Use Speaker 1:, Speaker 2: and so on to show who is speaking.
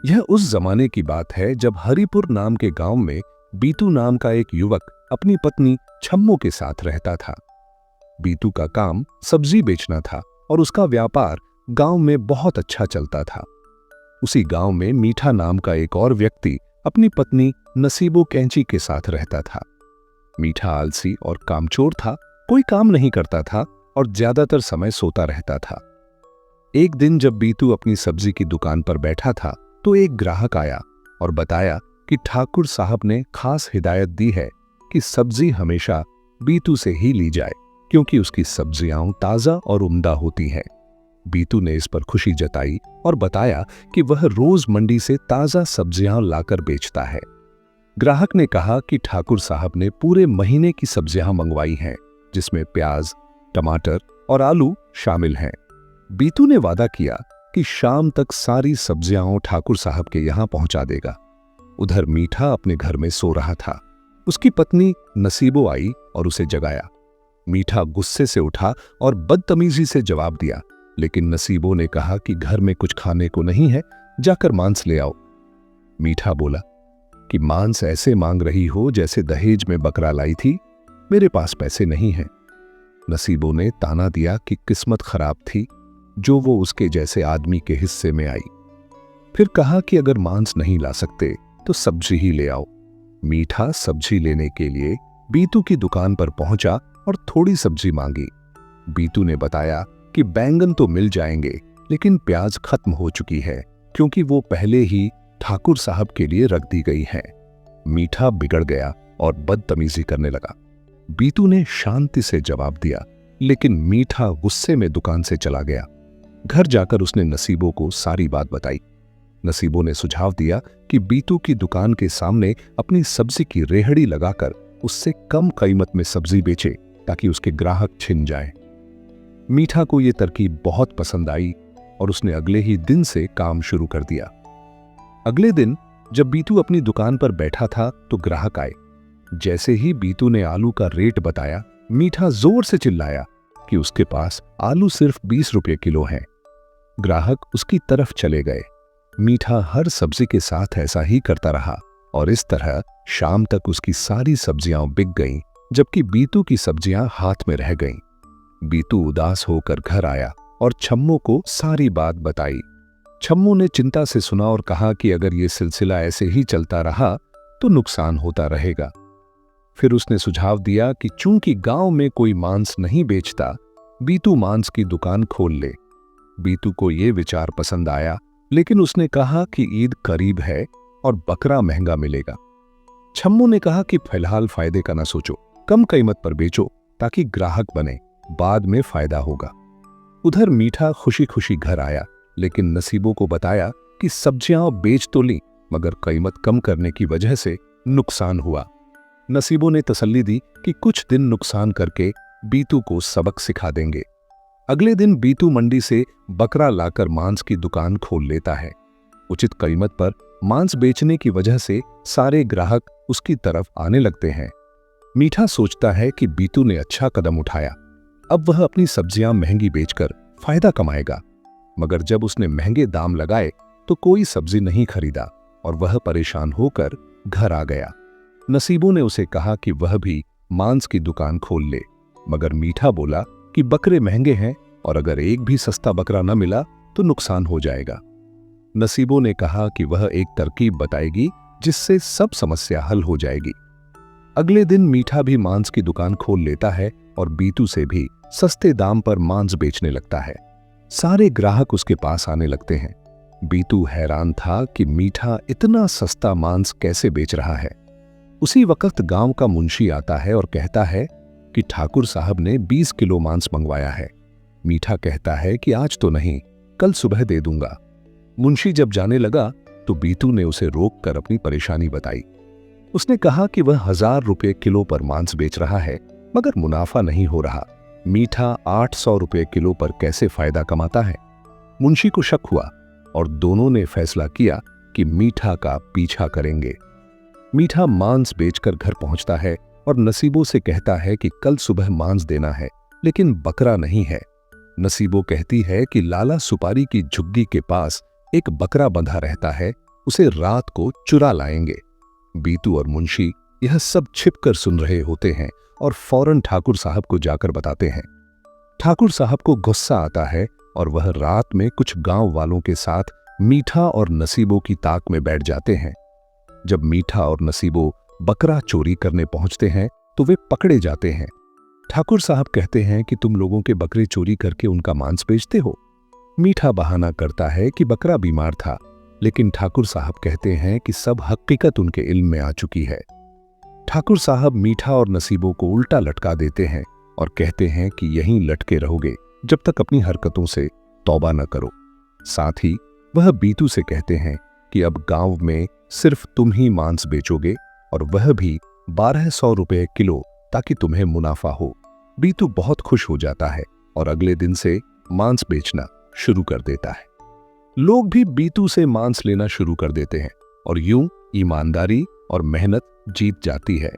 Speaker 1: यह उस जमाने की बात है जब हरिपुर नाम के गांव में बीतू नाम का एक युवक अपनी पत्नी छम्मो के साथ रहता था। बीतू का काम सब्जी बेचना था और उसका व्यापार गांव में बहुत अच्छा चलता था। उसी गांव में मीठा नाम का एक और व्यक्ति अपनी पत्नी नसीबो कैंची के साथ रहता था। मीठा आलसी और कामचोर था, कोई काम नहीं करता था और ज्यादातर समय सोता रहता था। एक दिन जब बीतू अपनी सब्जी की दुकान पर बैठा था तो एक ग्राहक आया और बताया कि ठाकुर साहब ने खास हिदायत दी है कि सब्जी हमेशा बीतू से ही ली जाए क्योंकि उसकी सब्जियां ताजा और उम्दा होती हैं। बीतू ने इस पर खुशी जताई और बताया कि वह रोज मंडी से ताजा सब्जियां लाकर बेचता है। ग्राहक ने कहा कि ठाकुर साहब ने पूरे महीने की सब्जियां मंगवाई हैं, जिसमें प्याज, टमाटर और आलू शामिल हैं। बीतू ने वादा किया कि शाम तक सारी सब्जियां ठाकुर साहब के यहां पहुंचा देगा। उधर मीठा अपने घर में सो रहा था। उसकी पत्नी नसीबो आई और उसे जगाया। मीठा गुस्से से उठा और बदतमीजी से जवाब दिया, लेकिन नसीबो ने कहा कि घर में कुछ खाने को नहीं है, जाकर मांस ले आओ। मीठा बोला कि मांस ऐसे मांग रही हो जैसे दहेज में बकरा लाई थी, मेरे पास पैसे नहीं हैं। नसीबो ने ताना दिया कि किस्मत खराब थी जो वो उसके जैसे आदमी के हिस्से में आई। फिर कहा कि अगर मांस नहीं ला सकते तो सब्जी ही ले आओ। मीठा सब्जी लेने के लिए बीतू की दुकान पर पहुंचा और थोड़ी सब्जी मांगी। बीतू ने बताया कि बैंगन तो मिल जाएंगे, लेकिन प्याज खत्म हो चुकी है क्योंकि वो पहले ही ठाकुर साहब के लिए रख दी गई है। मीठा बिगड़ गया और बदतमीजी करने लगा। बीतू ने शांति से जवाब दिया, लेकिन मीठा गुस्से में दुकान से चला गया। घर जाकर उसने नसीबो को सारी बात बताई। नसीबो ने सुझाव दिया कि बीतू की दुकान के सामने अपनी सब्जी की रेहड़ी लगाकर उससे कम कीमत में सब्जी बेचे ताकि उसके ग्राहक छिन जाएं। मीठा को यह तरकीब बहुत पसंद आई और उसने अगले ही दिन से काम शुरू कर दिया। अगले दिन जब बीतू अपनी दुकान पर बैठा था तो ग्राहक आए। जैसे ही बीतू ने आलू का रेट बताया, मीठा जोर से चिल्लाया कि उसके पास आलू सिर्फ 20 रुपये किलो हैं। ग्राहक उसकी तरफ चले गए। मीठा हर सब्जी के साथ ऐसा ही करता रहा और इस तरह शाम तक उसकी सारी सब्जियां बिक गईं, जबकि बीतू की सब्जियां हाथ में रह गईं। बीतू उदास होकर घर आया और छम्मो को सारी बात बताई। छम्मो ने चिंता से सुना और कहा कि अगर ये सिलसिला ऐसे ही चलता रहा तो नुकसान होता रहेगा। फिर उसने सुझाव दिया कि चूंकि गांव में कोई मांस नहीं बेचता, बीतू मांस की दुकान खोल ले। बीतू को यह विचार पसंद आया, लेकिन उसने कहा कि ईद करीब है और बकरा महंगा मिलेगा। छम्मो ने कहा कि फिलहाल फायदे का ना सोचो, कम कीमत पर बेचो ताकि ग्राहक बने, बाद में फायदा होगा। उधर मीठा खुशी खुशी घर आया, लेकिन नसीबो को बताया कि सब्जियां बेच तो ली, मगर कीमत कम करने की वजह से नुकसान हुआ। नसीबो ने तसल्ली दी कि कुछ दिन नुकसान करके बीतू को सबक सिखा देंगे। अगले दिन बीतू मंडी से बकरा लाकर मांस की दुकान खोल लेता है। उचित कीमत पर मांस बेचने की वजह से सारे ग्राहक उसकी तरफ आने लगते हैं। मीठा सोचता है कि बीतू ने अच्छा कदम उठाया, अब वह अपनी सब्जियां महंगी बेचकर फायदा कमाएगा। मगर जब उसने महंगे दाम लगाए तो कोई सब्जी नहीं खरीदा और वह परेशान होकर घर आ गया। नसीबो ने उसे कहा कि वह भी मांस की दुकान खोल ले, मगर मीठा बोला कि बकरे महंगे हैं और अगर एक भी सस्ता बकरा न मिला तो नुकसान हो जाएगा। नसीबो ने कहा कि वह एक तरकीब बताएगी जिससे सब समस्या हल हो जाएगी। अगले दिन मीठा भी मांस की दुकान खोल लेता है और बीतू से भी सस्ते दाम पर मांस बेचने लगता है। सारे ग्राहक उसके पास आने लगते हैं। बीतू हैरान था कि मीठा इतना सस्ता मांस कैसे बेच रहा है। उसी वक्त गांव का मुंशी आता है और कहता है कि ठाकुर साहब ने 20 किलो मांस मंगवाया है। मीठा कहता है कि आज तो नहीं, कल सुबह दे दूंगा। मुंशी जब जाने लगा तो बीतू ने उसे रोककर अपनी परेशानी बताई। उसने कहा कि वह 1000 रुपये किलो पर मांस बेच रहा है, मगर मुनाफा नहीं हो रहा। मीठा 800 रुपये किलो पर कैसे फायदा कमाता है। मुंशी को शक हुआ और दोनों ने फैसला किया कि मीठा का पीछा करेंगे। मीठा मांस बेचकर घर पहुंचता है और नसीबो से कहता है कि कल सुबह मांस देना है, लेकिन बकरा नहीं है। नसीबो कहती है कि लाला सुपारी की झुग्गी के पास एक बकरा बंधा रहता है, उसे रात को चुरा लाएंगे। बीतू और मुंशी यह सब छिपकर सुन रहे होते हैं और फौरन ठाकुर साहब को जाकर बताते हैं। ठाकुर साहब को गुस्सा आता है और वह रात में कुछ गांव वालों के साथ मीठा और नसीबों की ताक में बैठ जाते हैं। जब मीठा और नसीबो बकरा चोरी करने पहुंचते हैं तो वे पकड़े जाते हैं। ठाकुर साहब कहते हैं कि तुम लोगों के बकरे चोरी करके उनका मांस बेचते हो। मीठा बहाना करता है कि बकरा बीमार था, लेकिन ठाकुर साहब कहते हैं कि सब हकीकत उनके इल्म में आ चुकी है। ठाकुर साहब मीठा और नसीबों को उल्टा लटका देते हैं और कहते हैं कि यहीं लटके रहोगे जब तक अपनी हरकतों से तौबा न करो। साथ ही वह बीतू से कहते हैं कि अब गांव में सिर्फ तुम ही मांस बेचोगे और वह भी 1200 रुपए किलो, ताकि तुम्हें मुनाफा हो। बीतू बहुत खुश हो जाता है और अगले दिन से मांस बेचना शुरू कर देता है। लोग भी बीतू से मांस लेना शुरू कर देते हैं और यूं ईमानदारी और मेहनत जीत जाती है।